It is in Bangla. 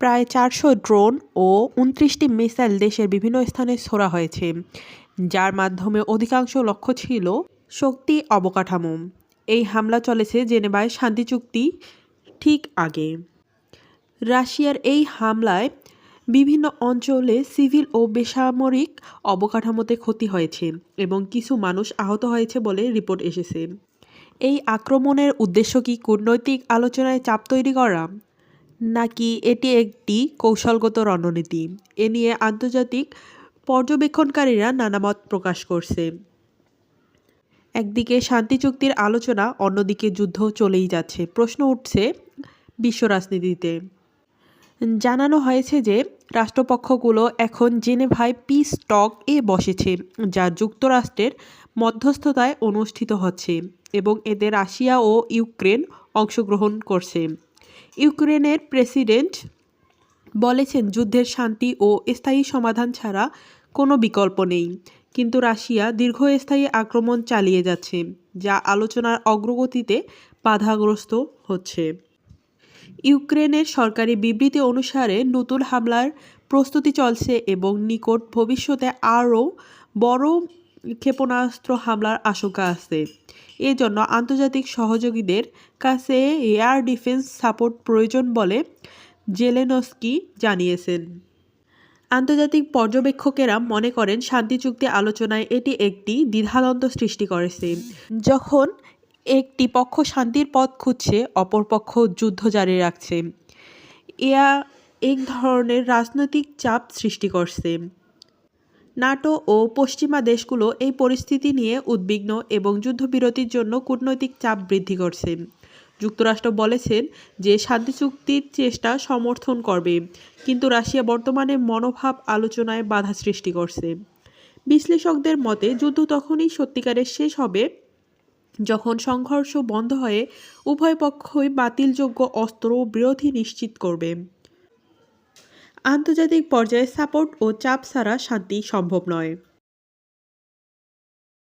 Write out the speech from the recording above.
প্রায় ৪০০ ড্রোন ও ২৯টি মিসাইল দেশের বিভিন্ন স্থানে ছোড়া হয়েছে, যার মাধ্যমে অধিকাংশ লক্ষ্য ছিল শক্তি অবকাঠামো। এই হামলা চলেছে জেনেভায় শান্তি চুক্তি ঠিক আগে। রাশিয়ার এই হামলায় বিভিন্ন অঞ্চলে সিভিল ও বেসামরিক অবকাঠামোতে ক্ষতি হয়েছে এবং কিছু মানুষ আহত হয়েছে বলে রিপোর্ট এসেছে। এই আক্রমণের উদ্দেশ্য কি কূটনৈতিক আলোচনায় চাপ তৈরি করা, নাকি এটি একটি কৌশলগত রণনীতি? এ নিয়ে আন্তর্জাতিক পর্যবেক্ষণকারীরা নানা মত প্রকাশ করছে। একদিকে শান্তি চুক্তির আলোচনা, অন্যদিকে যুদ্ধ চলেই যাচ্ছে। প্রশ্ন উঠছে বিশ্ব রাজনীতিতে। জানানো হয়েছে যে রাষ্ট্রপক্ষগুলো এখন জেনেভায় পিস টক এ বসেছে, যা যুক্তরাষ্ট্রের মধ্যস্থতায় অনুষ্ঠিত হচ্ছে এবং এতে রাশিয়া ও ইউক্রেন অংশগ্রহণ করছে। ইউক্রেনের প্রেসিডেন্ট বলেছেন যুদ্ধের শান্তি ও স্থায়ী সমাধান ছাড়া কোনো বিকল্প নেই, কিন্তু রাশিয়া দীর্ঘস্থায়ী আক্রমণ চালিয়ে যাচ্ছে, যা আলোচনার অগ্রগতিতে বাধাগ্রস্ত হচ্ছে। ইউক্রেনের সরকারি বিবৃতি অনুসারে নতুন হামলার প্রস্তুতি চলছে এবং নিকট ভবিষ্যতে আরও বড় ক্ষেপণাস্ত্র হামলার আশঙ্কা আছে। এজন্য আন্তর্জাতিক সহযোগীদের কাছে এয়ার ডিফেন্স সাপোর্ট প্রয়োজন বলে জেলেনস্কি জানিয়েছেন। আন্তর্জাতিক পর্যবেক্ষকেরা মনে করেন শান্তি চুক্তি আলোচনায় এটি একটি দ্বিধাদ্বন্দ্ব সৃষ্টি করেছে। যখন একটি পক্ষ শান্তির পথ খুঁজছে, অপর পক্ষ যুদ্ধ জারি রাখছে। এক ধরনের রাজনৈতিক চাপ সৃষ্টি করছে। নাটো ও পশ্চিমা দেশগুলো এই পরিস্থিতি নিয়ে উদ্বিগ্ন এবং যুদ্ধবিরতির জন্য কূটনৈতিক চাপ বৃদ্ধি করছে। যুক্তরাষ্ট্র বলেছেন যে শান্তি চুক্তির চেষ্টা সমর্থন করবে, কিন্তু রাশিয়া বর্তমানে মনোভাব আলোচনায় বাধা সৃষ্টি করছে। বিশ্লেষকদের মতে যুদ্ধ তখনই সত্যিকারের শেষ হবে যখন সংঘর্ষ বন্ধ হয়ে উভয় পক্ষই বাতিলযোগ্য অস্ত্র বিরতি নিশ্চিত করবে। আন্তর্জাতিক পর্যায়ে সাপোর্ট ও চাপ ছাড়া শান্তি সম্ভব নয়।